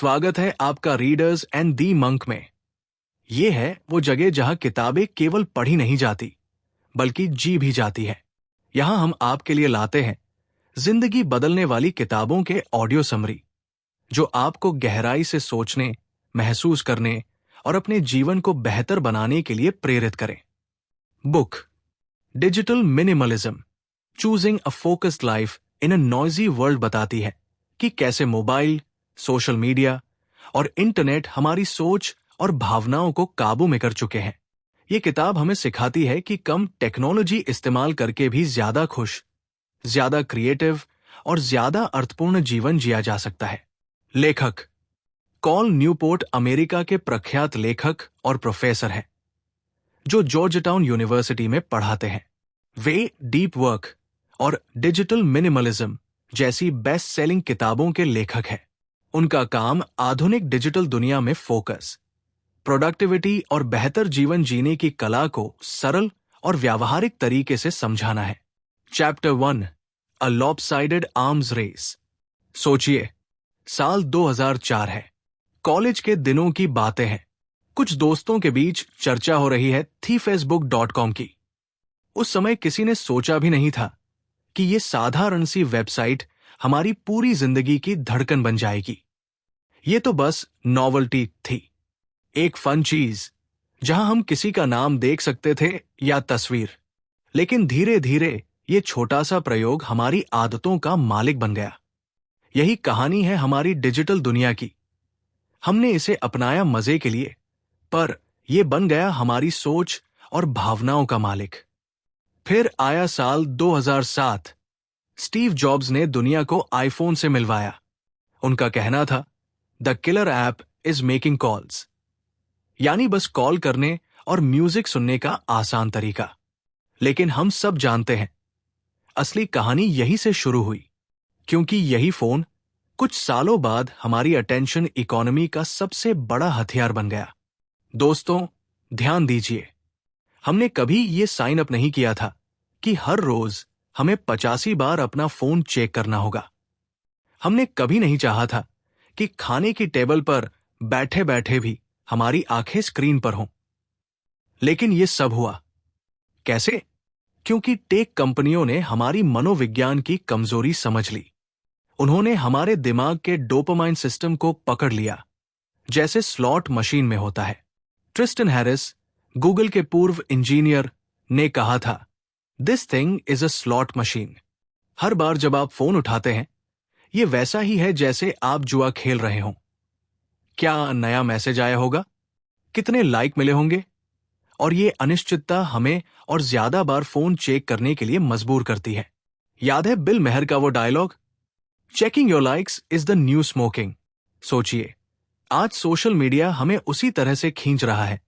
स्वागत है आपका रीडर्स एंड दी मंक में। ये है वो जगह जहां किताबें केवल पढ़ी नहीं जाती बल्कि जी भी जाती है। यहां हम आपके लिए लाते हैं जिंदगी बदलने वाली किताबों के ऑडियो समरी, जो आपको गहराई से सोचने, महसूस करने और अपने जीवन को बेहतर बनाने के लिए प्रेरित करें। Book digital minimalism, choosing a focused life in a noisy world बताती है कि कैसे मोबाइल, सोशल मीडिया और इंटरनेट हमारी सोच और भावनाओं को काबू में कर चुके हैं। ये किताब हमें सिखाती है कि कम टेक्नोलॉजी इस्तेमाल करके भी ज्यादा खुश, ज्यादा क्रिएटिव और ज्यादा अर्थपूर्ण जीवन जिया जा सकता है। लेखक कॉल न्यूपोर्ट अमेरिका के प्रख्यात लेखक और प्रोफेसर हैं, जो जॉर्जटाउन यूनिवर्सिटी में पढ़ाते हैं। वे डीप वर्क और डिजिटल मिनिमलिज्म जैसी बेस्ट सेलिंग किताबों के लेखक हैं। उनका काम आधुनिक डिजिटल दुनिया में फोकस, प्रोडक्टिविटी और बेहतर जीवन जीने की कला को सरल और व्यावहारिक तरीके से समझाना है। चैप्टर 1, अ लॉपसाइडेड आर्म्स रेस। सोचिए, साल 2004 है। कॉलेज के दिनों की बातें हैं। कुछ दोस्तों के बीच चर्चा हो रही है thiefacebook.com की। उस समय किसी ने सोचा भी नहीं था कि ये साधारण सी वेबसाइट हमारी पूरी जिंदगी की धड़कन बन जाएगी। ये तो बस नॉवल्टी थी, एक फन चीज जहां हम किसी का नाम देख सकते थे या तस्वीर। लेकिन धीरे धीरे ये छोटा सा प्रयोग हमारी आदतों का मालिक बन गया। यही कहानी है हमारी डिजिटल दुनिया की। हमने इसे अपनाया मजे के लिए, पर यह बन गया हमारी सोच और भावनाओं का मालिक। फिर आया साल 2007। स्टीव जॉब्स ने दुनिया को आईफोन से मिलवाया। उनका कहना था, the killer app is making calls, यानी बस कॉल करने और म्यूजिक सुनने का आसान तरीका। लेकिन हम सब जानते हैं, असली कहानी यही से शुरू हुई, क्योंकि यही फोन कुछ सालों बाद हमारी अटेंशन इकोनॉमी का सबसे बड़ा हथियार बन गया। दोस्तों, ध्यान दीजिए, हमने कभी ये साइन अप नहीं किया था कि हर रोज हमें 85 बार अपना फोन चेक करना होगा। हमने कभी नहीं चाहा था कि खाने की टेबल पर बैठे बैठे भी हमारी आंखें स्क्रीन पर हों। लेकिन यह सब हुआ कैसे? क्योंकि टेक कंपनियों ने हमारी मनोविज्ञान की कमजोरी समझ ली। उन्होंने हमारे दिमाग के डोपामाइन सिस्टम को पकड़ लिया, जैसे स्लॉट मशीन में होता है। ट्रिस्टन हैरिस, गूगल के पूर्व इंजीनियर, ने कहा था, this thing is a slot machine. हर बार जब आप फोन उठाते हैं, यह वैसा ही है जैसे आप जुआ खेल रहे हों। क्या नया मैसेज आया होगा? कितने लाइक मिले होंगे? और ये अनिश्चितता हमें और ज्यादा बार फोन चेक करने के लिए मजबूर करती है। याद है बिल मेहर का वो dialogue, checking your likes is the new smoking. सोचिए, आज सोशल मीडिया हमें उसी तरह से खींच रहा है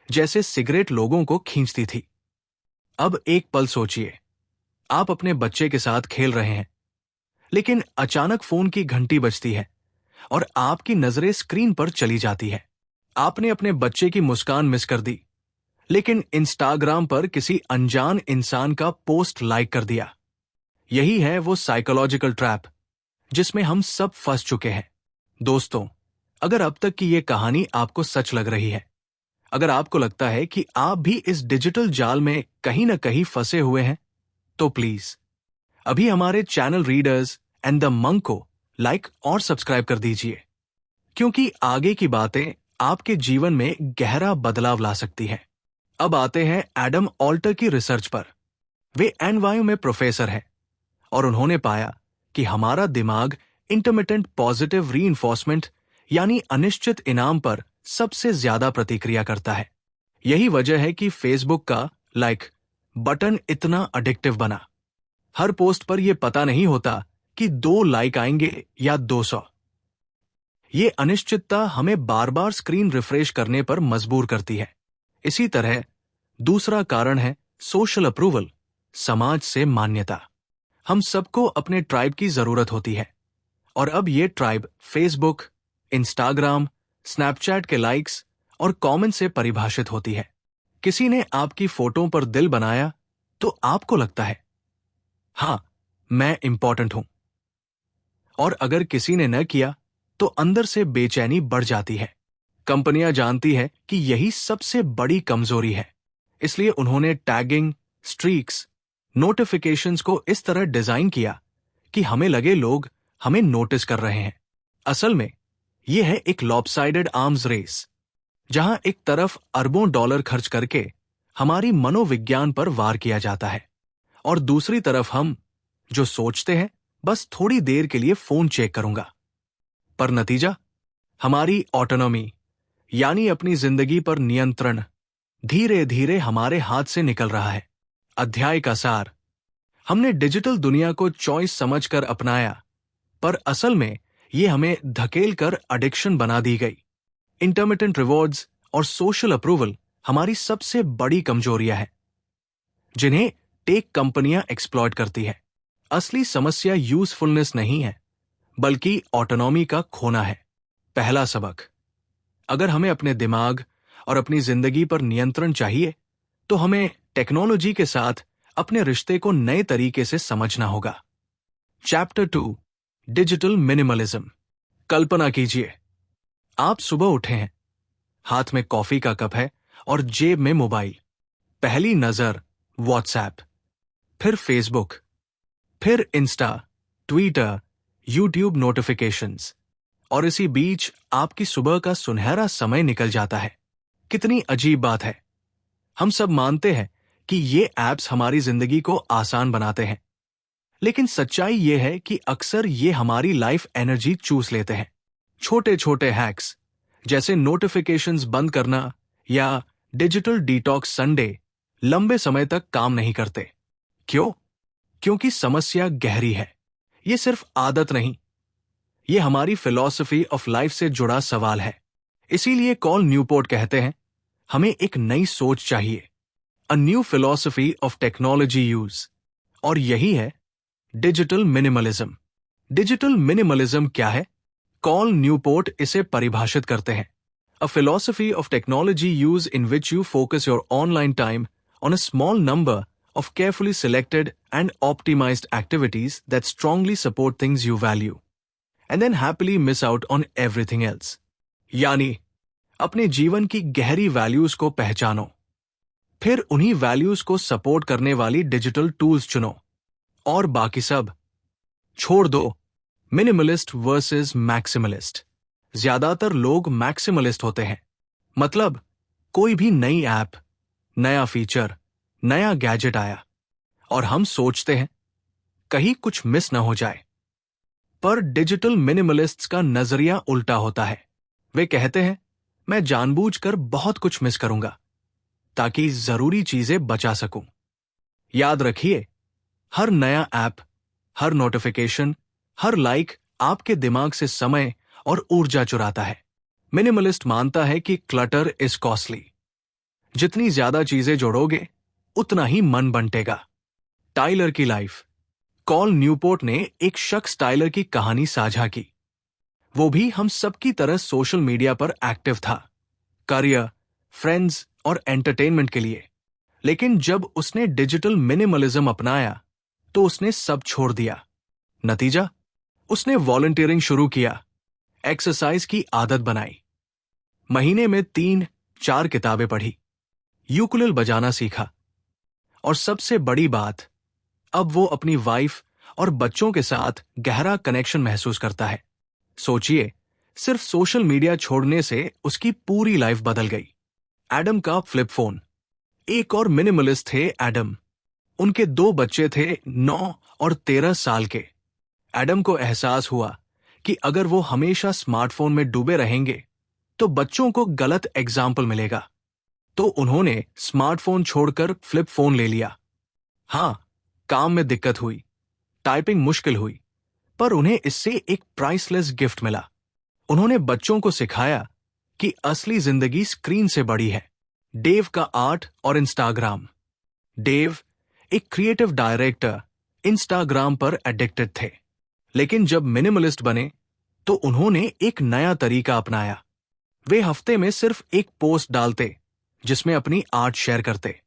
जैसे सिगरेट लोगों को खींचती थी। अब एक पल सोचिए, आप अपने बच्चे के साथ खेल रहे हैं, लेकिन अचानक फोन की घंटी बजती है और आपकी नजरें स्क्रीन पर चली जाती है। आपने अपने बच्चे की मुस्कान मिस कर दी, लेकिन इंस्टाग्राम पर किसी अनजान इंसान का पोस्ट लाइक कर दिया। यही है वो साइकोलॉजिकल ट्रैप जिसमें हम सब फंस चुके हैं। दोस्तों, अगर अब तक की ये कहानी आपको सच लग रही है, अगर आपको लगता है कि आप भी इस डिजिटल जाल में कहीं ना कहीं फंसे हुए हैं, तो प्लीज अभी हमारे channel readers and the monk को लाइक और सब्सक्राइब कर दीजिए, क्योंकि आगे की बातें आपके जीवन में गहरा बदलाव ला सकती हैं। अब आते हैं एडम ऑल्टर की रिसर्च पर। वे एनवायू में प्रोफेसर हैं और उन्होंने पाया कि हमारा दिमाग इंटरमिटेंट पॉजिटिव रीइंफोर्समेंट यानी अनिश्चित इनाम पर सबसे ज्यादा प्रतिक्रिया करता है। यही वजह है कि फेसबुक का लाइक बटन इतना अडिक्टिव बना। हर पोस्ट पर यह पता नहीं होता कि 2 लाइक आएंगे या 200। ये अनिश्चितता हमें बार बार स्क्रीन रिफ्रेश करने पर मजबूर करती है। इसी तरह दूसरा कारण है सोशल अप्रूवल, समाज से मान्यता। हम सबको अपने ट्राइब की जरूरत होती है, और अब ये ट्राइब फेसबुक, इंस्टाग्राम, स्नैपचैट के लाइक्स और कमेंट से परिभाषित होती है। किसी ने आपकी फोटो पर दिल बनाया तो आपको लगता है, हाँ, मैं इंपॉर्टेंट हूं। और अगर किसी ने न किया तो अंदर से बेचैनी बढ़ जाती है। कंपनियां जानती है कि यही सबसे बड़ी कमजोरी है, इसलिए उन्होंने टैगिंग, स्ट्रीक्स, नोटिफिकेशंस को इस तरह डिजाइन किया कि हमें लगे लोग हमें नोटिस कर रहे हैं। असल में यह है एक लॉपसाइडेड आर्म्स रेस, जहां एक तरफ अरबों डॉलर खर्च करके हमारी मनोविज्ञान पर वार किया जाता है और दूसरी तरफ हम जो सोचते हैं बस थोड़ी देर के लिए फोन चेक करूंगा। पर नतीजा, हमारी ऑटोनॉमी यानी अपनी जिंदगी पर नियंत्रण धीरे धीरे हमारे हाथ से निकल रहा है। अध्याय का सार, हमने डिजिटल दुनिया को चॉइस समझकर अपनाया, पर असल में यह हमें धकेल कर एडिक्शन बना दी गई। इंटरमिटेंट रिवॉर्ड्स और सोशल अप्रूवल हमारी सबसे बड़ी कमजोरियां हैं, जिन्हें टेक कंपनियां एक्सप्लॉइट करती है। असली समस्या यूजफुलनेस नहीं है, बल्कि ऑटोनॉमी का खोना है। पहला सबक, अगर हमें अपने दिमाग और अपनी जिंदगी पर नियंत्रण चाहिए, तो हमें टेक्नोलॉजी के साथ अपने रिश्ते को नए तरीके से समझना होगा। Chapter 2, digital minimalism. कल्पना कीजिए, आप सुबह उठे हैं, हाथ में कॉफी का कप है और जेब में मोबाइल। पहली नजर व्हाट्सएप, फिर फेसबुक, फिर इंस्टा, ट्विटर, यूट्यूब नोटिफिकेशंस, और इसी बीच आपकी सुबह का सुनहरा समय निकल जाता है। कितनी अजीब बात है। हम सब मानते हैं कि ये ऐप्स हमारी जिंदगी को आसान बनाते हैं, लेकिन सच्चाई ये है कि अक्सर ये हमारी लाइफ एनर्जी चूस लेते हैं। छोटे छोटे हैक्स जैसे नोटिफिकेशंस बंद करना या डिजिटल डिटॉक्स संडे लंबे समय तक काम नहीं करते। क्यों? क्योंकि समस्या गहरी है। ये सिर्फ आदत नहीं, ये हमारी फिलॉसफी ऑफ लाइफ से जुड़ा सवाल है। इसीलिए कॉल न्यूपोर्ट कहते हैं, हमें एक नई सोच चाहिए, a new philosophy of technology use, और यही है डिजिटल मिनिमलिज्म। डिजिटल मिनिमलिज्म क्या है? कॉल न्यूपोर्ट इसे परिभाषित करते हैं, अ philosophy of technology use in which you focus your online time on a small number of carefully selected and optimized activities that strongly support things you value, and then happily miss out on everything else. यानी अपने जीवन की गहरी values को पहचानो, फिर उन्हीं values को सपोर्ट करने वाली डिजिटल टूल्स चुनो, और बाकी सब छोड़ दो। Minimalist versus maximalist. ज्यादातर लोग मैक्सिमलिस्ट होते हैं, मतलब कोई भी नई ऐप, नया फीचर, नया गैजेट आया और हम सोचते हैं कहीं कुछ मिस न हो जाए। पर डिजिटल मिनिमलिस्ट्स का नजरिया उल्टा होता है। वे कहते हैं, मैं जानबूझकर बहुत कुछ मिस करूंगा ताकि जरूरी चीजें बचा सकूं। याद रखिए, हर नया ऐप, हर नोटिफिकेशन, हर लाइक आपके दिमाग से समय और ऊर्जा चुराता है। मिनिमलिस्ट मानता है कि क्लटर इज कॉस्टली। जितनी ज्यादा चीजें जोड़ोगे उतना ही मन बंटेगा। टाइलर की लाइफ। कॉल न्यूपोर्ट ने एक शख्स टाइलर की कहानी साझा की। वो भी हम सबकी तरह सोशल मीडिया पर एक्टिव था, करियर, फ्रेंड्स और एंटरटेनमेंट के लिए। लेकिन जब उसने डिजिटल मिनिमलिज्म अपनाया तो उसने सब छोड़ दिया। नतीजा, उसने वॉलंटियरिंग शुरू किया, एक्सरसाइज की आदत बनाई, महीने में 3-4 किताबें पढ़ी, यूकुलेल बजाना सीखा, और सबसे बड़ी बात, अब वो अपनी वाइफ और बच्चों के साथ गहरा कनेक्शन महसूस करता है। सोचिए, सिर्फ सोशल मीडिया छोड़ने से उसकी पूरी लाइफ बदल गई। एडम का फ्लिप फोन। एक और मिनिमलिस्ट थे एडम। उनके 2 बच्चे थे, 9 और 13 साल के। एडम को एहसास हुआ कि अगर वो हमेशा स्मार्टफोन में डूबे रहेंगे तो बच्चों को गलत एग्जाम्पल मिलेगा। तो उन्होंने स्मार्टफोन छोड़कर फ्लिप फोन ले लिया। हां, काम में दिक्कत हुई, टाइपिंग मुश्किल हुई, पर उन्हें इससे एक प्राइसलेस गिफ्ट मिला। उन्होंने बच्चों को सिखाया कि असली जिंदगी स्क्रीन से बड़ी है। डेव का आर्ट और इंस्टाग्राम। डेव, एक क्रिएटिव डायरेक्टर, इंस्टाग्राम पर एडिक्टेड थे, लेकिन जब मिनिमलिस्ट बने तो उन्होंने एक नया तरीका अपनाया। वे हफ्ते में सिर्फ एक पोस्ट डालते जिसमें अपनी आर्ट शेयर करते,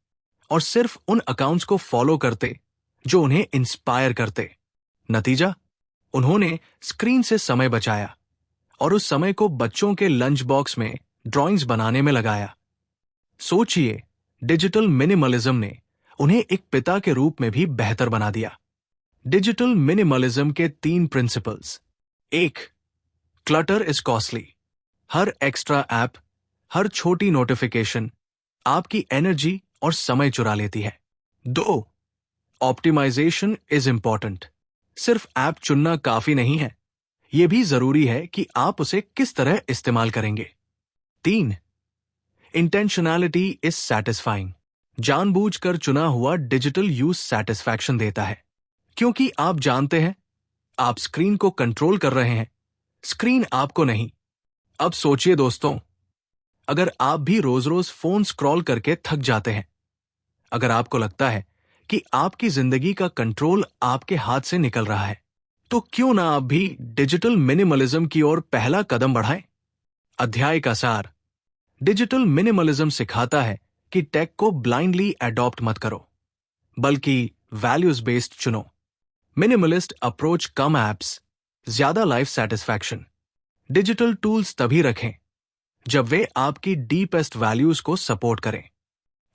और सिर्फ उन अकाउंट्स को फॉलो करते जो उन्हें इंस्पायर करते। नतीजा, उन्होंने स्क्रीन से समय बचाया और उस समय को बच्चों के लंच बॉक्स में ड्राइंग्स बनाने में लगाया। सोचिए, डिजिटल मिनिमलिज्म ने उन्हें एक पिता के रूप में भी बेहतर बना दिया। डिजिटल मिनिमलिज्म के 3 प्रिंसिपल्स। 1. Clutter is costly. हर एक्स्ट्रा ऐप, हर छोटी नोटिफिकेशन आपकी एनर्जी और समय चुरा लेती है। 2. Optimization is important. सिर्फ ऐप चुनना काफी नहीं है, यह भी जरूरी है कि आप उसे किस तरह इस्तेमाल करेंगे। 3. इंटेंशनैलिटी इज सैटिस्फाइंग। जानबूझकर चुना हुआ डिजिटल यूज सैटिस्फैक्शन देता है, क्योंकि आप जानते हैं आप स्क्रीन को कंट्रोल कर रहे हैं, स्क्रीन आपको नहीं। अब सोचिए दोस्तों, अगर आप भी रोज रोज फोन स्क्रॉल करके थक जाते हैं, अगर आपको लगता है कि आपकी जिंदगी का कंट्रोल आपके हाथ से निकल रहा है, तो क्यों ना आप भी डिजिटल मिनिमलिज्म की ओर पहला कदम बढ़ाएं। अध्याय का सार। डिजिटल मिनिमलिज्म सिखाता है कि टेक को ब्लाइंडली अडॉप्ट मत करो, बल्कि वैल्यूज बेस्ड चुनो। मिनिमलिस्ट अप्रोच, कम एप्स, ज्यादा लाइफ सेटिस्फैक्शन। डिजिटल टूल्स तभी रखें जब वे आपकी डीपेस्ट वैल्यूज को सपोर्ट करें।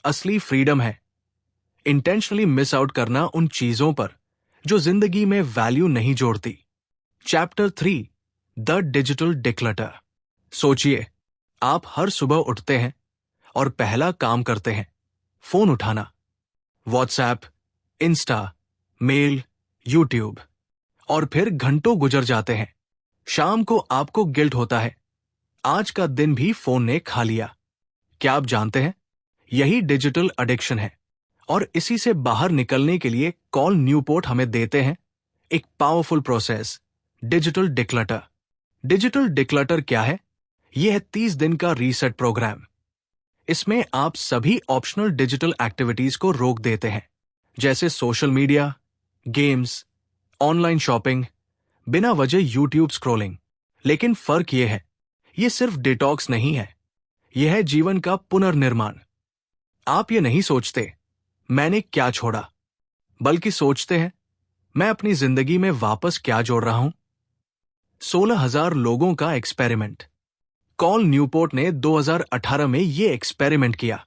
असली फ्रीडम है इंटेंशनली मिस आउट करना उन चीजों पर जो जिंदगी में वैल्यू नहीं जोड़ती। Chapter 3, the digital declutter. सोचिए, आप हर सुबह उठते हैं और पहला काम करते हैं फोन उठाना। व्हाट्सएप, इंस्टा, मेल, यूट्यूब, और फिर घंटों गुजर जाते हैं। शाम को आपको गिल्ट होता है, आज का दिन भी फोन ने खा लिया। क्या आप जानते हैं, यही डिजिटल एडिक्शन है, और इसी से बाहर निकलने के लिए कॉल न्यूपोर्ट हमें देते हैं एक powerful process, digital declutter. Digital declutter क्या है? यह है 30 दिन का रीसेट प्रोग्राम। इसमें आप सभी ऑप्शनल डिजिटल एक्टिविटीज को रोक देते हैं, जैसे social media, games, online shopping, बिना वजह यूट्यूब स्क्रॉलिंग। लेकिन फर्क यह है, यह सिर्फ डिटॉक्स नहीं है, यह है जीवन का पुनर्निर्माण। आप ये नहीं सोचते मैंने क्या छोड़ा, बल्कि सोचते हैं मैं अपनी जिंदगी में वापस क्या जोड़ रहा हूं। 16,000 लोगों का एक्सपेरिमेंट। कॉल न्यूपोर्ट ने 2018 में यह एक्सपेरिमेंट किया।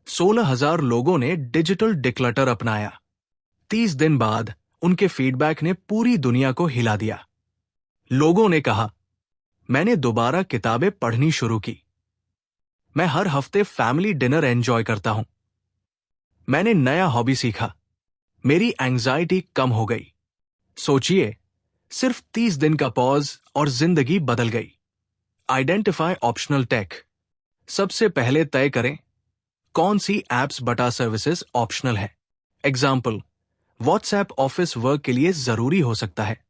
16,000 लोगों ने डिजिटल डिक्लटर अपनाया। 30 दिन बाद उनके फीडबैक ने पूरी दुनिया को हिला दिया। लोगों ने कहा, मैंने दोबारा किताबें पढ़नी शुरू की। मैं हर हफ्ते फैमिली डिनर एंजॉय करता हूं। मैंने नया हॉबी सीखा। मेरी एंजाइटी कम हो गई। सोचिए, सिर्फ 30 दिन का पॉज और जिंदगी बदल गई। Identify optional tech. सबसे पहले तय करें कौन सी एप्स बटा सर्विसेज ऑप्शनल है। एग्जाम्पल, व्हाट्सएप ऑफिस वर्क के लिए जरूरी हो सकता है,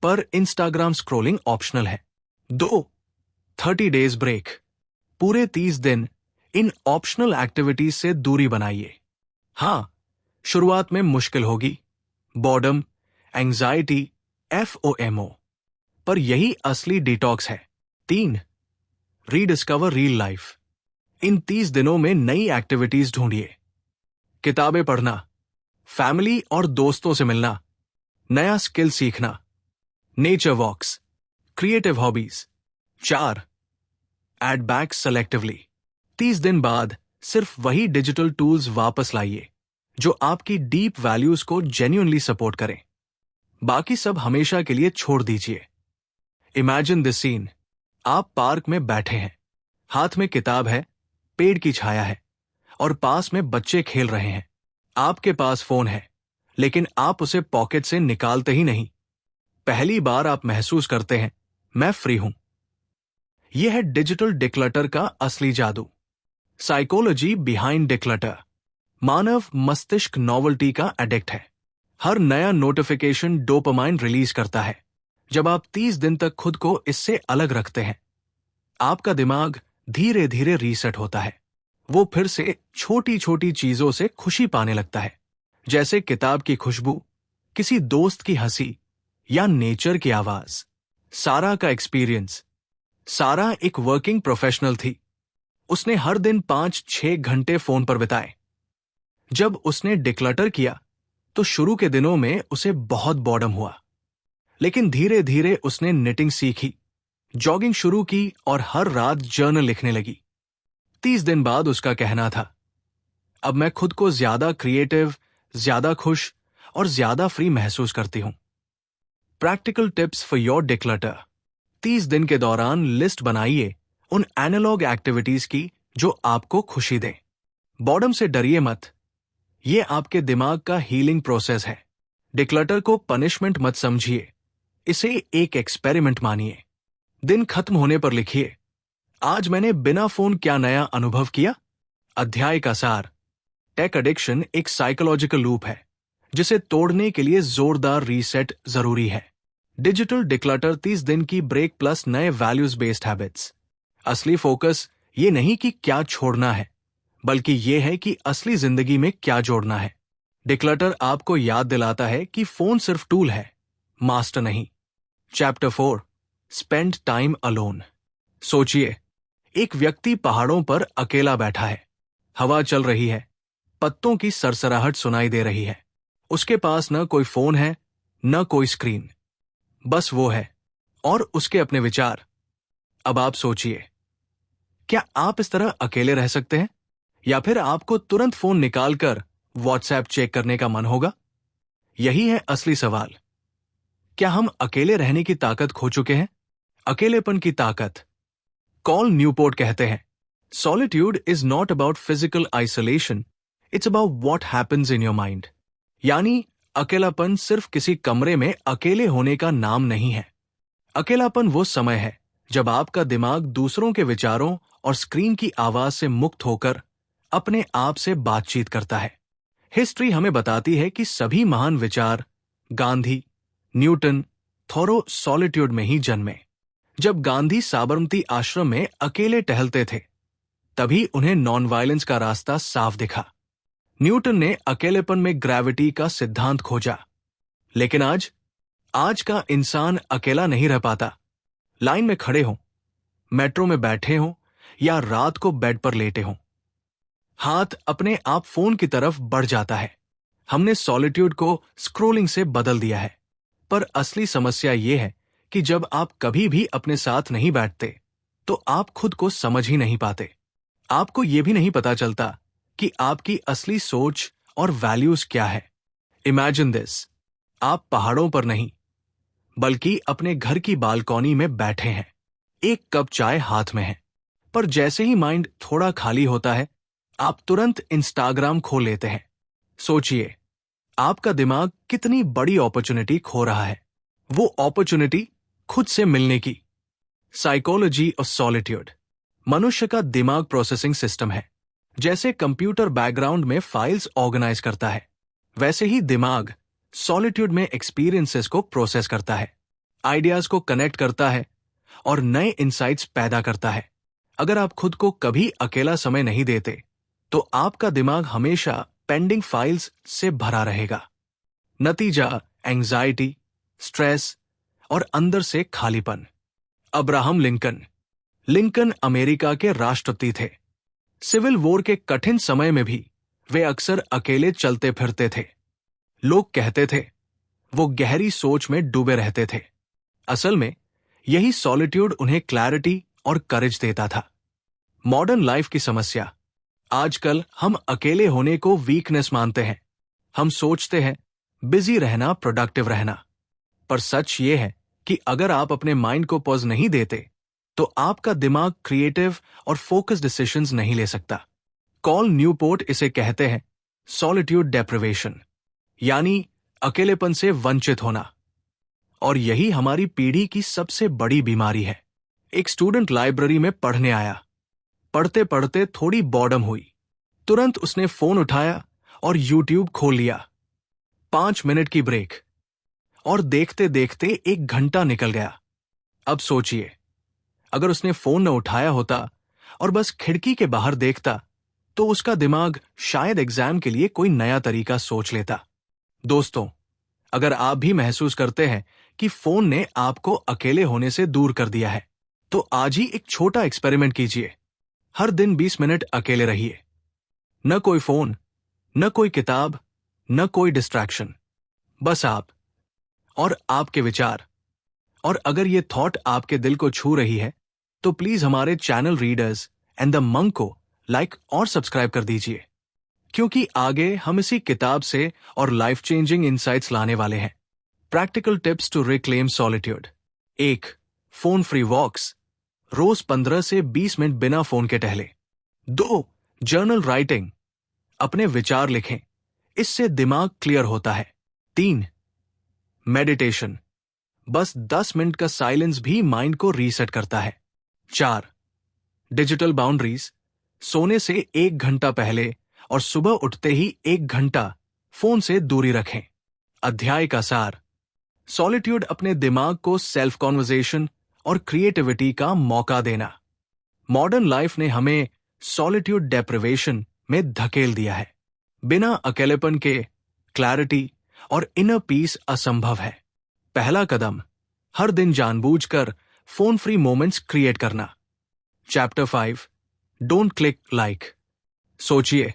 पर इंस्टाग्राम स्क्रॉलिंग ऑप्शनल है। 2. 30 डेज ब्रेक। पूरे 30 दिन इन ऑप्शनल एक्टिविटीज से दूरी बनाइए। हाँ, शुरुआत में मुश्किल होगी, बॉर्डम, एंजाइटी, FOMO, पर यही असली डिटॉक्स है। 3. Rediscover real life. इन 30 दिनों में नई एक्टिविटीज ढूंढिए। किताबें पढ़ना, फैमिली और दोस्तों से मिलना, नया स्किल सीखना, nature walks, creative hobbies. 4. Add back selectively. 30 दिन बाद सिर्फ वही डिजिटल टूल्स वापस लाइए जो आपकी डीप वैल्यूज को जेन्युइनली सपोर्ट करें। बाकी सब हमेशा के लिए छोड़ दीजिए। Imagine this scene. आप पार्क में बैठे हैं, हाथ में किताब है, पेड़ की छाया है, और पास में बच्चे खेल रहे हैं। आपके पास फोन है, लेकिन आप उसे पॉकेट से निकालते ही नहीं। पहली बार आप महसूस करते हैं, मैं फ्री हूं। यह है डिजिटल डिक्लटर का असली जादू। Psychology behind declutter. मानव मस्तिष्क नॉवेल्टी का एडिक्ट है। हर नया नोटिफिकेशन डोपामाइन रिलीज करता है। जब आप 30 दिन तक खुद को इससे अलग रखते हैं, आपका दिमाग धीरे धीरे रीसेट होता है। वो फिर से छोटी छोटी चीजों से खुशी पाने लगता है, जैसे किताब की खुशबू, किसी दोस्त की हंसी, या नेचर की आवाज। सारा का एक्सपीरियंस। सारा एक वर्किंग प्रोफेशनल थी। उसने हर दिन 5-6 घंटे फोन पर बिताए। जब उसने डिक्लटर किया तो शुरू के दिनों में उसे बहुत बॉर्डम हुआ, लेकिन धीरे धीरे उसने निटिंग सीखी, जॉगिंग शुरू की और हर रात जर्नल लिखने लगी। 30 दिन बाद उसका कहना था, अब मैं खुद को ज्यादा क्रिएटिव, ज्यादा खुश और ज्यादा फ्री महसूस करती हूं। Practical tips for your declutter. 30 दिन के दौरान लिस्ट बनाइए उन एनालॉग एक्टिविटीज की जो आपको खुशी दें। बॉर्डम से डरिए मत, ये आपके दिमाग का हीलिंग प्रोसेस है। डिक्लटर को पनिशमेंट मत समझिए, इसे एक एक्सपेरिमेंट मानिए। दिन खत्म होने पर लिखिए, आज मैंने बिना फोन क्या नया अनुभव किया। अध्याय का सार। टेक एडिक्शन एक साइकोलॉजिकल लूप है जिसे तोड़ने के लिए जोरदार रीसेट जरूरी है। डिजिटल डिक्लटर 30 दिन की ब्रेक प्लस नए वैल्यूज बेस्ड हैबिट्स। असली फोकस ये नहीं कि क्या छोड़ना है, बल्कि ये है कि असली जिंदगी में क्या जोड़ना है। डिक्लटर आपको याद दिलाता है कि फोन सिर्फ टूल है, मास्टर नहीं। Chapter 4, spend time alone. सोचिए, एक व्यक्ति पहाड़ों पर अकेला बैठा है। हवा चल रही है, पत्तों की सरसराहट सुनाई दे रही है। उसके पास न कोई फोन है, न कोई स्क्रीन, बस वो है और उसके अपने विचार। अब आप सोचिए, क्या आप इस तरह अकेले रह सकते हैं, या फिर आपको तुरंत फोन निकालकर व्हाट्सएप चेक करने का मन होगा? यही है असली सवाल। क्या हम अकेले रहने की ताकत खो चुके हैं? अकेलेपन की ताकत। कॉल न्यूपोर्ट कहते हैं, solitude is not about physical isolation, it's about what happens in your mind. यानी अकेलापन सिर्फ किसी कमरे में अकेले होने का नाम नहीं है। अकेलापन वो समय है जब आपका दिमाग दूसरों के विचारों और स्क्रीन की आवाज से मुक्त होकर अपने आप से बातचीत करता है। हिस्ट्री हमें बताती है कि सभी महान विचार, गांधी, न्यूटन, थोरो सॉलिट्यूड में ही जन्मे। जब गांधी साबरमती आश्रम में अकेले टहलते थे, तभी उन्हें नॉन वायलेंस का रास्ता साफ दिखा। न्यूटन ने अकेलेपन में ग्रेविटी का सिद्धांत खोजा। लेकिन आज का इंसान अकेला नहीं रह पाता। लाइन में खड़े हों, मेट्रो में बैठे हों या रात को बेड पर लेटे हों, हाथ अपने आप फोन की तरफ बढ़ जाता है। हमने सॉलिट्यूड को स्क्रोलिंग से बदल दिया है। पर असली समस्या यह है कि जब आप कभी भी अपने साथ नहीं बैठते, तो आप खुद को समझ ही नहीं पाते। आपको यह भी नहीं पता चलता कि आपकी असली सोच और वैल्यूज क्या है। इमेजिन दिस, आप पहाड़ों पर नहीं, बल्कि अपने घर की बालकनी में बैठे हैं। एक कप चाय हाथ में है, पर जैसे ही माइंड थोड़ा खाली होता है, आप तुरंत इंस्टाग्राम खोल लेते हैं। सोचिए, आपका दिमाग कितनी बड़ी अपॉर्चुनिटी खो रहा है। वो अपॉर्चुनिटी खुद से मिलने की। Psychology of solitude. मनुष्य का दिमाग प्रोसेसिंग सिस्टम है। जैसे कंप्यूटर बैकग्राउंड में फाइल्स ऑर्गेनाइज करता है, वैसे ही दिमाग सॉलिट्यूड में एक्सपीरियंसेस को प्रोसेस करता है, आइडियाज को कनेक्ट करता है और नए इंसाइट्स पैदा करता है। अगर आप खुद को कभी अकेला समय नहीं देते, तो आपका दिमाग हमेशा पेंडिंग फाइल्स से भरा रहेगा। नतीजा एंजाइटी, स्ट्रेस और अंदर से खालीपन। अब्राहम लिंकन अमेरिका के राष्ट्रपति थे। सिविल वॉर के कठिन समय में भी वे अक्सर अकेले चलते फिरते थे। लोग कहते थे वो गहरी सोच में डूबे रहते थे। असल में यही सॉलिट्यूड उन्हें क्लैरिटी और करेज देता था। मॉडर्न लाइफ की समस्या। आजकल हम अकेले होने को वीकनेस मानते हैं। हम सोचते हैं बिजी रहना प्रोडक्टिव रहना। पर सच ये है कि अगर आप अपने माइंड को पॉज नहीं देते, तो आपका दिमाग क्रिएटिव और फोकस डिसीजंस नहीं ले सकता। कॉल न्यूपोर्ट इसे कहते हैं सॉलिट्यूड डेप्रिवेशन, यानी अकेलेपन से वंचित होना। और यही हमारी पीढ़ी की सबसे बड़ी बीमारी है। एक स्टूडेंट लाइब्रेरी में पढ़ने आया। पढ़ते पढ़ते थोड़ी बॉर्डम हुई। तुरंत उसने फोन उठाया और यूट्यूब खोल लिया। 5 मिनट की ब्रेक, और देखते देखते 1 घंटा निकल गया। अब सोचिए, अगर उसने फोन न उठाया होता और बस खिड़की के बाहर देखता, तो उसका दिमाग शायद एग्जाम के लिए कोई नया तरीका सोच लेता। दोस्तों, अगर आप भी महसूस करते हैं कि फोन ने आपको अकेले होने से दूर कर दिया है, तो आज ही एक छोटा एक्सपेरिमेंट कीजिए। हर दिन 20 मिनट अकेले रहिए। न कोई फोन, न कोई किताब, न कोई डिस्ट्रैक्शन, बस आप और आपके विचार। और अगर ये थॉट आपके दिल को छू रही है तो प्लीज हमारे channel readers and the monk को लाइक और सब्सक्राइब कर दीजिए, क्योंकि आगे हम इसी किताब से और लाइफ चेंजिंग इंसाइट्स लाने वाले हैं। Practical tips to reclaim solitude. 1. Phone free walks. रोज 15 से 20 मिनट बिना फोन के टहले। 2. Journal writing. अपने विचार लिखें, इससे दिमाग क्लियर होता है। 3. मेडिटेशन। बस 10 मिनट का साइलेंस भी माइंड को रीसेट करता है। 4. Digital boundaries. सोने से 1 घंटा पहले और सुबह उठते ही 1 घंटा फोन से दूरी रखें। अध्याय का सार। सॉलिट्यूड अपने दिमाग को सेल्फ कॉन्वर्जेशन और क्रिएटिविटी का मौका देना। मॉडर्न लाइफ ने हमें सॉलिट्यूड डेप्रिवेशन में धकेल दिया है। बिना अकेलेपन के क्लैरिटी और इनर पीस असंभव है। पहला कदम, हर दिन जानबूझकर फोन फ्री मोमेंट्स क्रिएट करना। Chapter 5, don't click like. सोचिए,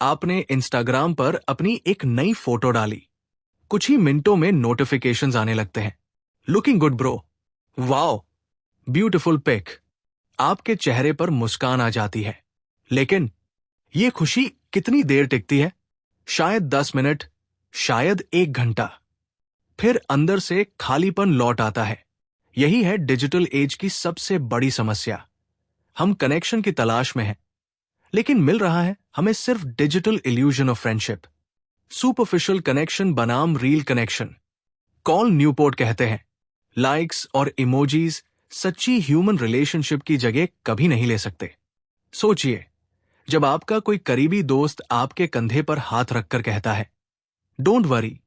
आपने इंस्टाग्राम पर अपनी एक नई फोटो डाली। कुछ ही मिनटों में नोटिफिकेशंस आने लगते हैं। Looking good bro, wow, beautiful pic. आपके चेहरे पर मुस्कान आ जाती है। लेकिन ये खुशी कितनी देर टिकती है? शायद 10 मिनट, शायद 1 घंटा। फिर अंदर से खालीपन लौट आता है। यही है डिजिटल एज की सबसे बड़ी समस्या। हम कनेक्शन की तलाश में हैं, लेकिन मिल रहा है हमें सिर्फ digital illusion of friendship. Superficial connection बनाम रियल कनेक्शन। कॉल न्यूपोर्ट कहते हैं, लाइक्स और इमोजीज सच्ची ह्यूमन रिलेशनशिप की जगह कभी नहीं ले सकते। सोचिए, जब आपका कोई करीबी दोस्त आपके कंधे पर हाथ रखकर कहता है, don't worry,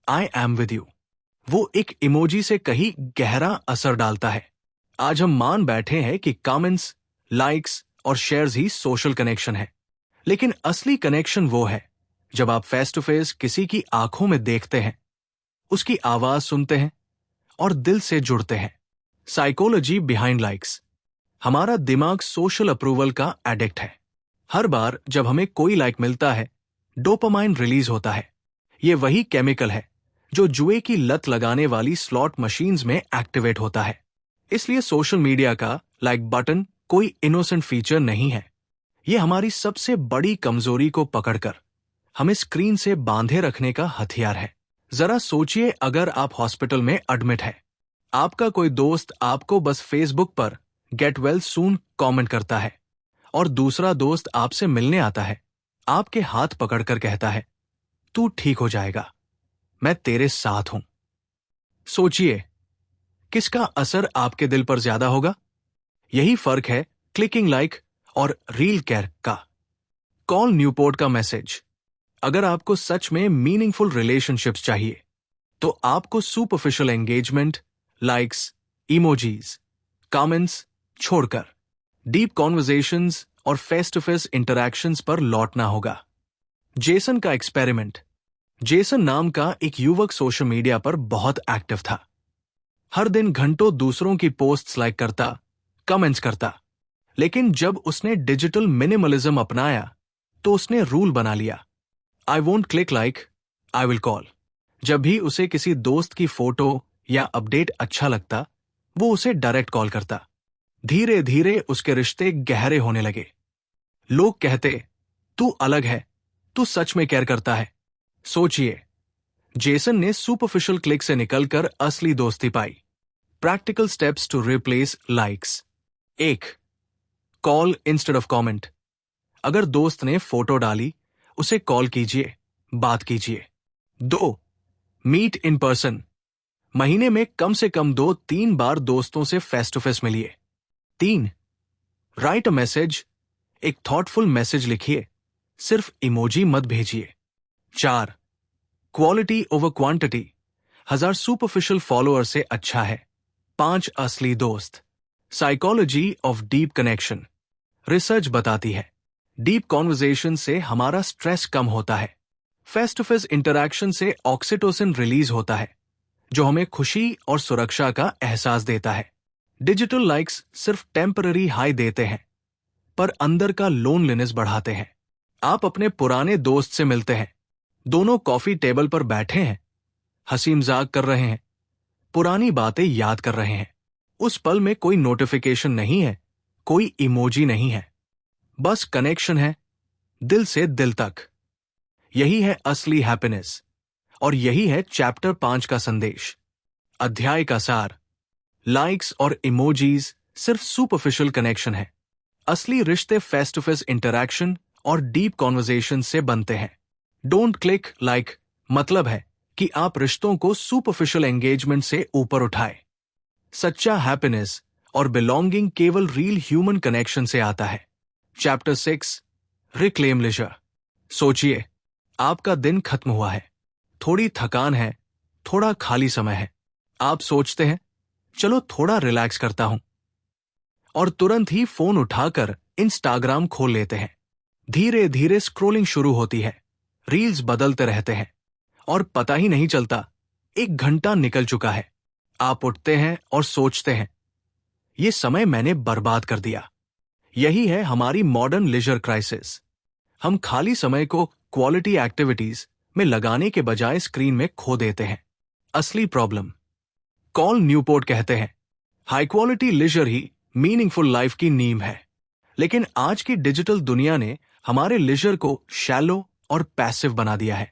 I am with you, वो एक इमोजी से कहीं गहरा असर डालता है। आज हम मान बैठे हैं कि कमेंट्स, लाइक्स और शेयर्स ही सोशल कनेक्शन है, लेकिन असली कनेक्शन वो है जब आप फेस टू फेस किसी की आंखों में देखते हैं, उसकी आवाज सुनते हैं और दिल से जुड़ते हैं। Psychology behind likes. हमारा दिमाग सोशल अप्रूवल का एडिक्ट है। हर बार जब हमें कोई लाइक मिलता है, डोपामाइन रिलीज होता है। ये वही केमिकल है जो जुए की लत लगाने वाली स्लॉट मशीन्स में एक्टिवेट होता है। इसलिए सोशल मीडिया का लाइक बटन कोई इनोसेंट फीचर नहीं है। ये हमारी सबसे बड़ी कमजोरी को पकड़कर हमें स्क्रीन से बांधे रखने का हथियार है। जरा सोचिए, अगर आप हॉस्पिटल में एडमिट है, आपका कोई दोस्त आपको बस फेसबुक पर गेट वेल सून कमेंट करता है और दूसरा दोस्त आपसे मिलने आता है, आपके हाथ पकड़कर कहता है, तू ठीक हो जाएगा, मैं तेरे साथ हूं। सोचिए, किसका असर आपके दिल पर ज्यादा होगा? यही फर्क है क्लिकिंग लाइक और रील केयर का। कॉल न्यूपोर्ट का मैसेज। अगर आपको सच में मीनिंगफुल रिलेशनशिप्स चाहिए, तो आपको superficial engagement, likes, emojis, comments छोड़कर डीप कॉन्वर्जेशंस और फेस टू फेस इंटरैक्शंस पर लौटना होगा। जेसन का एक्सपेरिमेंट। जेसन नाम का एक युवक सोशल मीडिया पर बहुत एक्टिव था। हर दिन घंटों दूसरों की पोस्ट्स लाइक करता, कमेंट्स करता। लेकिन जब उसने डिजिटल मिनिमलिज्म अपनाया, तो उसने रूल बना लिया, I won't click like, I will call. जब भी उसे किसी दोस्त की फोटो या अपडेट अच्छा लगता, वो उसे डायरेक्ट कॉल करता। धीरे धीरे उसके रिश्ते गहरे होने लगे। लोग कहते, तू अलग है, तू सच में केयर करता है। सोचिए, जेसन ने सुपरफिशियल क्लिक से निकलकर असली दोस्ती पाई। Practical steps to replace likes. 1. Call instead of comment. अगर दोस्त ने फोटो डाली, उसे कॉल कीजिए, बात कीजिए। 2. Meet in person. महीने में कम से कम 2-3 बार दोस्तों से फेस टू फेस मिलिए। 3. Right a message. एक थॉटफुल मैसेज लिखिए, सिर्फ इमोजी मत भेजिए। 4. Quality over quantity. 1000 superficial follower से अच्छा है 5 असली दोस्त। Psychology of deep connection. Research बताती है, डीप कॉन्वर्जेशन से हमारा स्ट्रेस कम होता है। फेस टू फेस इंटरैक्शन से ऑक्सीटोसिन रिलीज होता है, जो हमें खुशी और सुरक्षा का एहसास देता है। डिजिटल लाइक्स सिर्फ टेम्पररी हाई देते हैं, पर अंदर का लोनलीनेस बढ़ाते हैं। आप अपने पुराने दोस्त से मिलते हैं, दोनों कॉफी टेबल पर बैठे हैं, हंसी मजाक कर रहे हैं, पुरानी बातें याद कर रहे हैं। उस पल में कोई नोटिफिकेशन नहीं है, कोई इमोजी नहीं है, बस कनेक्शन है, दिल से दिल तक। यही है असली हैप्पीनेस, और यही है चैप्टर 5 का संदेश। अध्याय का सार। लाइक्स और इमोजीज सिर्फ सुपरफिशियल कनेक्शन है। असली रिश्ते फेस टू फेस इंटरैक्शन और डीप कॉन्वर्जेशन से बनते हैं। डोंट क्लिक लाइक मतलब है कि आप रिश्तों को सुपरफिशियल एंगेजमेंट से ऊपर उठाए। सच्चा हैप्पीनेस और बिलोंगिंग केवल रियल ह्यूमन कनेक्शन से आता है। Chapter 6 reclaim leisure. सोचिए, आपका दिन खत्म हुआ है, थोड़ी थकान है, थोड़ा खाली समय है। आप सोचते हैं चलो थोड़ा रिलैक्स करता हूं, और तुरंत ही फोन उठाकर इंस्टाग्राम खोल लेते हैं। धीरे धीरे स्क्रोलिंग शुरू होती है, रील्स बदलते रहते हैं, और पता ही नहीं चलता 1 घंटा निकल चुका है। आप उठते हैं और सोचते हैं ये समय मैंने बर्बाद कर दिया। यही है हमारी मॉडर्न लीजर क्राइसिस। हम खाली समय को क्वालिटी एक्टिविटीज में लगाने के बजाय स्क्रीन में खो देते हैं। असली प्रॉब्लम। कॉल न्यूपोर्ट कहते हैं, हाई क्वालिटी लीजर ही मीनिंगफुल लाइफ की नींव है। लेकिन आज की डिजिटल दुनिया ने हमारे लीजर को शैलो और पैसिव बना दिया है।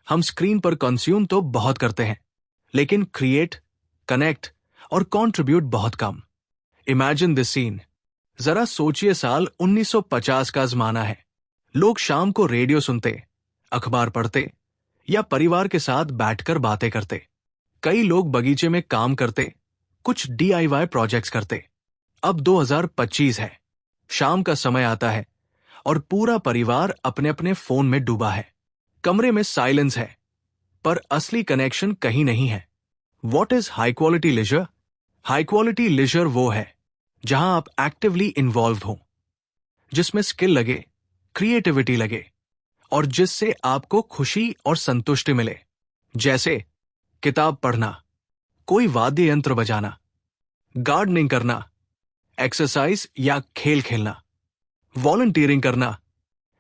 हम स्क्रीन पर कंज्यूम तो बहुत करते हैं, लेकिन क्रिएट, कनेक्ट और कंट्रीब्यूट बहुत कम। Imagine this scene. जरा सोचिए, साल 1950 का जमाना है। लोग शाम को रेडियो सुनते, अखबार पढ़ते या परिवार के साथ बैठकर बातें करते। कई लोग बगीचे में काम करते, कुछ DIY प्रोजेक्ट्स करते। अब 2025 है, शाम का समय आता है और पूरा परिवार अपने अपने फोन में डूबा है। कमरे में साइलेंस है, पर असली कनेक्शन कहीं नहीं है। What is high quality leisure? High quality leisure वो है जहां आप एक्टिवली इन्वॉल्व हो, जिसमें स्किल लगे, क्रिएटिविटी लगे, और जिससे आपको खुशी और संतुष्टि मिले। जैसे किताब पढ़ना, कोई वाद्य यंत्र बजाना, गार्डनिंग करना, एक्सरसाइज या खेल खेलना, वॉलंटियरिंग करना।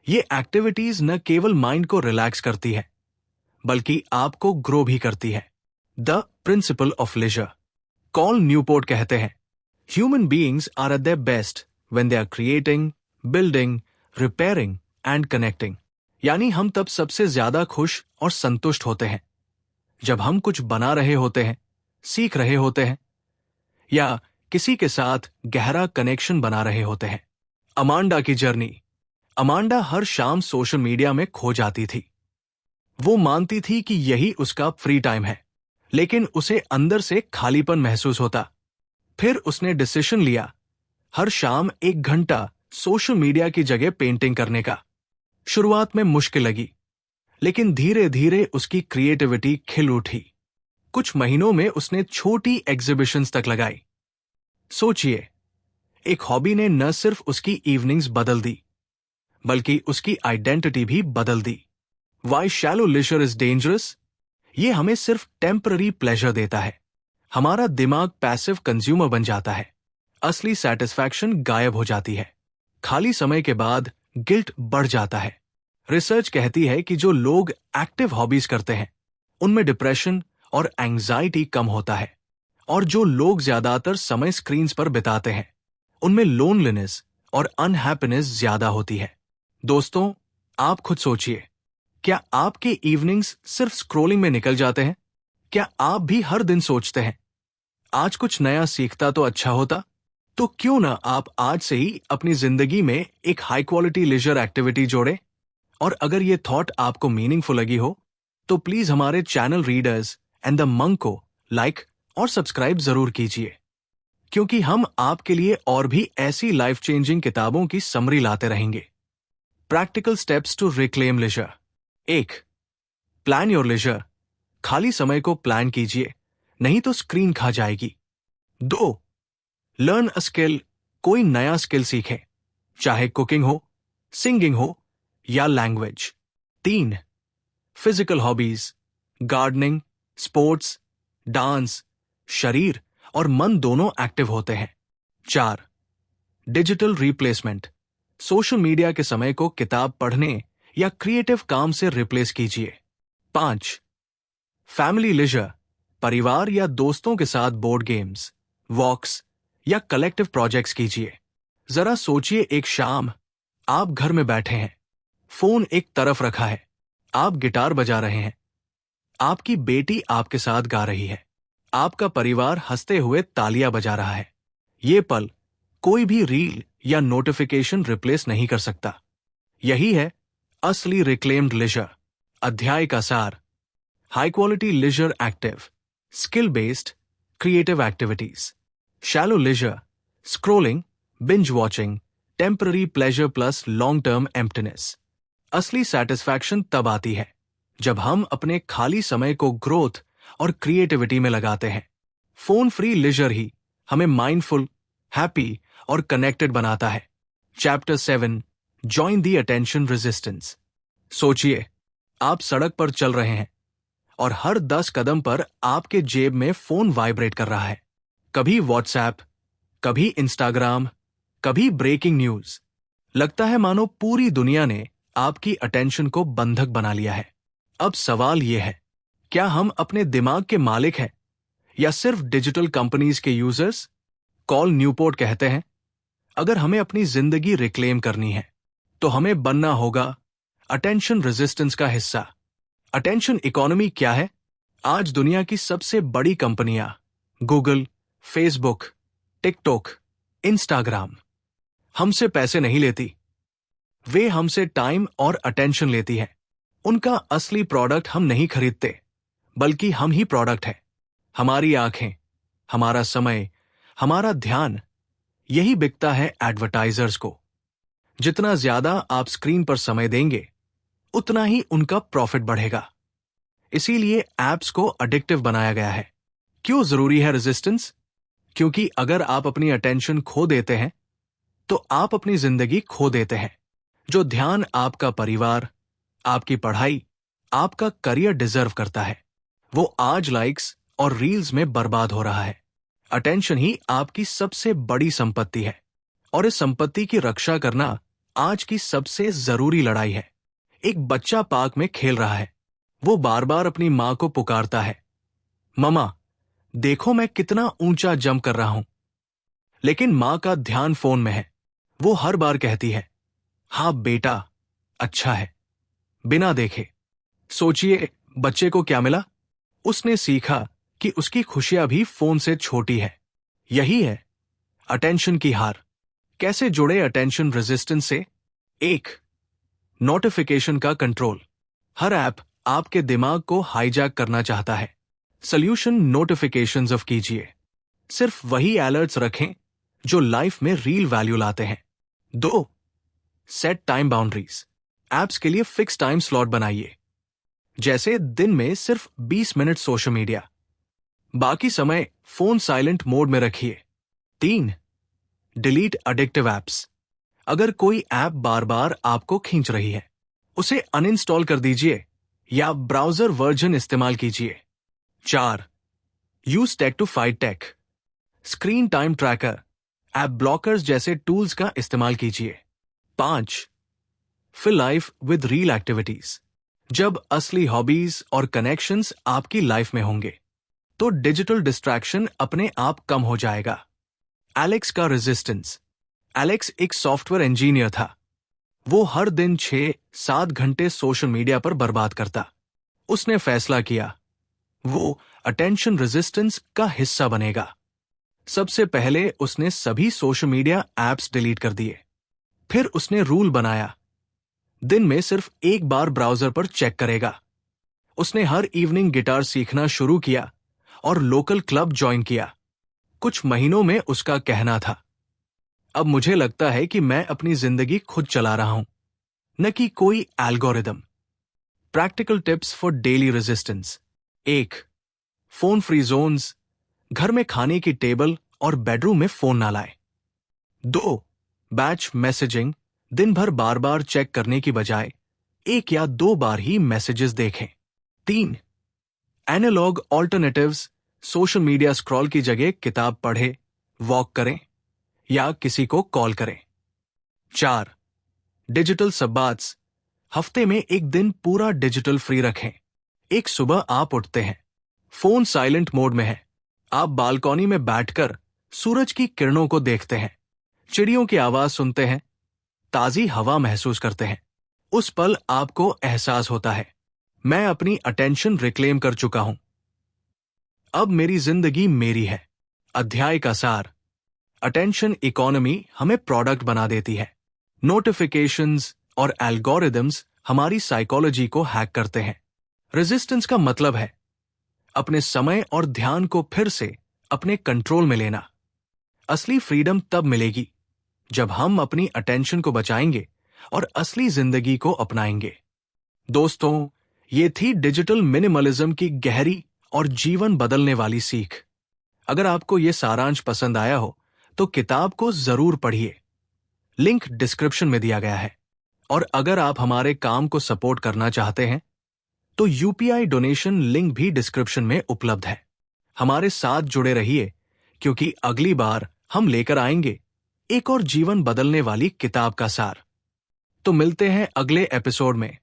ये एक्टिविटीज न केवल माइंड को रिलैक्स करती है, बल्कि आपको ग्रो भी करती है। The principle of leisure. Cal Newport कहते हैं, human beings are at their best when they are creating, building, repairing and connecting. यानी हम तब सबसे ज्यादा खुश और संतुष्ट होते हैं जब हम कुछ बना रहे होते हैं, सीख रहे होते हैं, या किसी के साथ गहरा कनेक्शन बना रहे होते हैं। अमांडा की जर्नी। अमांडा हर शाम सोशल मीडिया में खो जाती थी। वो मानती थी कि यही उसका फ्री टाइम है, लेकिन उसे अंदर से खालीपन महसूस होता। फिर उसने डिसीजन लिया, हर शाम 1 घंटा सोशल मीडिया की जगह पेंटिंग करने का। शुरुआत में मुश्किल लगी, लेकिन धीरे धीरे उसकी क्रिएटिविटी खिल उठी। कुछ महीनों में उसने छोटी एग्जीबिशंस तक लगाई। सोचिए, एक हॉबी ने न सिर्फ उसकी इवनिंग्स बदल दी, बल्कि उसकी आइडेंटिटी भी बदल दी। Why shallow leisure is dangerous? ये हमें सिर्फ टेम्पररी प्लेजर देता है। हमारा दिमाग पैसिव कंज्यूमर बन जाता है, असली सेटिस्फैक्शन गायब हो जाती है। खाली समय के बाद गिल्ट बढ़ जाता है। रिसर्च कहती है कि जो लोग एक्टिव हॉबीज करते हैं, उनमें डिप्रेशन और एंजाइटी कम होता है, और जो लोग ज्यादातर समय स्क्रीन्स पर बिताते हैं, उनमें लोनलीनेस और अनहैप्पीनेस ज्यादा होती है। दोस्तों, आप खुद सोचिए, क्या आपके इवनिंग्स सिर्फ स्क्रोलिंग में निकल जाते हैं? क्या आप भी हर दिन सोचते हैं, आज कुछ नया सीखता तो अच्छा होता? तो क्यों ना आप आज से ही अपनी जिंदगी में एक हाई क्वालिटी लीजर एक्टिविटी जोड़ें? और अगर ये थॉट आपको मीनिंगफुल लगी हो, तो प्लीज हमारे channel readers and the monk को लाइक और सब्सक्राइब जरूर कीजिए, क्योंकि हम आपके लिए और भी ऐसी लाइफ चेंजिंग किताबों की समरी लाते रहेंगे। Practical steps to reclaim leisure. 1. Plan your leisure. खाली समय को प्लान कीजिए, नहीं तो स्क्रीन खा जाएगी। 2. Learn a skill. कोई नया स्किल सीखें, चाहे कुकिंग हो, सिंगिंग हो या language. 3. Physical hobbies. Gardening, sports, dance. शरीर और मन दोनों एक्टिव होते हैं। 4. Digital replacement. सोशल मीडिया के समय को किताब पढ़ने या क्रिएटिव काम से रिप्लेस कीजिए। 5. Family leisure. परिवार या दोस्तों के साथ बोर्ड गेम्स, वॉक्स या कलेक्टिव प्रोजेक्ट्स कीजिए। जरा सोचिए, एक शाम आप घर में बैठे हैं, फोन एक तरफ रखा है, आप गिटार बजा रहे हैं, आपकी बेटी आपके साथ गा रही है, आपका परिवार हंसते हुए तालियां बजा रहा है। ये पल कोई भी रील या नोटिफिकेशन रिप्लेस नहीं कर सकता। यही है असली रिक्लेम्ड लिजर। अध्याय का सार: high quality लिजर active, skill based, creative activities. Shallow लिजर, scrolling, binge watching, temporary pleasure plus long term emptiness. असली सेटिस्फैक्शन तब आती है जब हम अपने खाली समय को ग्रोथ और क्रिएटिविटी में लगाते हैं। फोन फ्री लिजर ही हमें माइंडफुल, हैप्पी और कनेक्टेड बनाता है। Chapter 7, join the attention resistance. सोचिए, आप सड़क पर चल रहे हैं और हर 10 कदम पर आपके जेब में फोन वाइब्रेट कर रहा है। कभी व्हाट्सएप, कभी इंस्टाग्राम, कभी ब्रेकिंग न्यूज। लगता है मानो पूरी दुनिया ने आपकी अटेंशन को बंधक बना लिया है। अब सवाल यह है, क्या हम अपने दिमाग के मालिक हैं या सिर्फ डिजिटल कंपनीज के यूजर्स? कॉल न्यूपोर्ट कहते हैं, अगर हमें अपनी जिंदगी रिक्लेम करनी है तो हमें बनना होगा अटेंशन रेजिस्टेंस का हिस्सा। अटेंशन इकोनॉमी क्या है? आज दुनिया की सबसे बड़ी कंपनियां गूगल, फेसबुक, टिकटॉक, इंस्टाग्राम हमसे पैसे नहीं लेती, वे हमसे टाइम और अटेंशन लेती है। उनका असली प्रोडक्ट हम नहीं खरीदते, बल्कि हम ही प्रोडक्ट है। हमारी आंखें, हमारा समय, हमारा ध्यान, यही बिकता है एडवर्टाइजर्स को। जितना ज्यादा आप स्क्रीन पर समय देंगे, उतना ही उनका प्रॉफिट बढ़ेगा। इसीलिए एप्स को एडिक्टिव बनाया गया है। क्यों जरूरी है रेजिस्टेंस? क्योंकि अगर आप अपनी अटेंशन खो देते हैं तो आप अपनी जिंदगी खो देते हैं। जो ध्यान आपका परिवार, आपकी पढ़ाई, आपका करियर डिजर्व करता है, वो आज लाइक्स और रील्स में बर्बाद हो रहा है। अटेंशन ही आपकी सबसे बड़ी संपत्ति है और इस संपत्ति की रक्षा करना आज की सबसे जरूरी लड़ाई है। एक बच्चा पार्क में खेल रहा है। वो बार बार अपनी मां को पुकारता है, ममा देखो मैं कितना ऊंचा जंप कर रहा हूं। लेकिन मां का ध्यान फोन में है। वो हर बार कहती है, हाँ बेटा, अच्छा है, बिना देखे। सोचिए बच्चे को क्या मिला? उसने सीखा कि उसकी खुशियां भी फोन से छोटी है। यही है अटेंशन की हार। कैसे जुड़े अटेंशन रेजिस्टेंस से? 1. नोटिफिकेशन का कंट्रोल। हर ऐप आपके दिमाग को हाईजैक करना चाहता है। सॉल्यूशन नोटिफिकेशंस ऑफ कीजिए। सिर्फ वही अलर्ट्स रखें जो लाइफ में रियल वैल्यू लाते हैं। 2. Set time boundaries. ऐप्स के लिए फिक्स टाइम स्लॉट बनाइए, जैसे दिन में सिर्फ 20 मिनट सोशल मीडिया, बाकी समय फोन साइलेंट मोड में रखिए। 3. Delete addictive apps. अगर कोई ऐप बार बार आपको खींच रही है, उसे अनइंस्टॉल कर दीजिए या ब्राउजर वर्जन इस्तेमाल कीजिए। 4. Use tech to fight tech. Screen time tracker, app blockers जैसे टूल्स का इस्तेमाल कीजिए। 5. Fill life with real activities. जब असली हॉबीज और कनेक्शंस आपकी लाइफ में होंगे तो डिजिटल डिस्ट्रैक्शन अपने आप कम हो जाएगा। एलेक्स का रेजिस्टेंस। एलेक्स एक सॉफ्टवेयर इंजीनियर था। वो हर दिन 6-7 घंटे सोशल मीडिया पर बर्बाद करता। उसने फैसला किया वो अटेंशन रेजिस्टेंस का हिस्सा बनेगा। सबसे पहले उसने सभी सोशल मीडिया ऐप्स डिलीट कर दिए। फिर उसने रूल बनाया, दिन में सिर्फ एक बार ब्राउजर पर चेक करेगा। उसने हर इवनिंग गिटार सीखना शुरू किया और लोकल क्लब ज्वाइन किया। कुछ महीनों में उसका कहना था, अब मुझे लगता है कि मैं अपनी जिंदगी खुद चला रहा हूं, न कि कोई algorithm. Practical tips for daily resistance. 1. Phone free zones. घर में खाने की टेबल और बेडरूम में फोन ना लाएं। 2. Batch messaging. दिन भर बार बार चेक करने की बजाय 1 या 2 बार ही मैसेजेस देखें। 3. Analog alternatives. Social media scroll की जगह किताब पढ़े, वॉक करें या किसी को कॉल करें। 4. डिजिटल सब्बात्स। हफ्ते में एक दिन पूरा डिजिटल फ्री रखें। एक सुबह आप उठते हैं, फोन साइलेंट मोड में है। आप बालकनी में बैठकर सूरज की किरणों को देखते हैं, चिड़ियों की आवाज सुनते हैं, ताजी हवा महसूस करते हैं। उस पल आपको एहसास होता है, मैं अपनी अटेंशन रिक्लेम कर चुका हूं। अब मेरी जिंदगी मेरी है। अध्याय का सार। अटेंशन इकोनॉमी हमें प्रोडक्ट बना देती है। नोटिफिकेशंस और एल्गोरिदम्स हमारी साइकोलॉजी को हैक करते हैं। रेजिस्टेंस का मतलब है अपने समय और ध्यान को फिर से अपने कंट्रोल में लेना। असली फ्रीडम तब मिलेगी जब हम अपनी अटेंशन को बचाएंगे और असली जिंदगी को अपनाएंगे। दोस्तों, ये थी डिजिटल मिनिमलिज्म की गहरी और जीवन बदलने वाली सीख। अगर आपको ये सारांश पसंद आया हो तो किताब को जरूर पढ़िए। लिंक डिस्क्रिप्शन में दिया गया है। और अगर आप हमारे काम को सपोर्ट करना चाहते हैं तो यूपीआई डोनेशन लिंक भी डिस्क्रिप्शन में उपलब्ध है। हमारे साथ जुड़े रहिए, क्योंकि अगली बार हम लेकर आएंगे एक और जीवन बदलने वाली किताब का सार। तो मिलते हैं अगले एपिसोड में।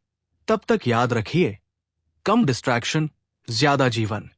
तब तक याद रखिए, कम डिस्ट्रैक्शन, ज्यादा जीवन।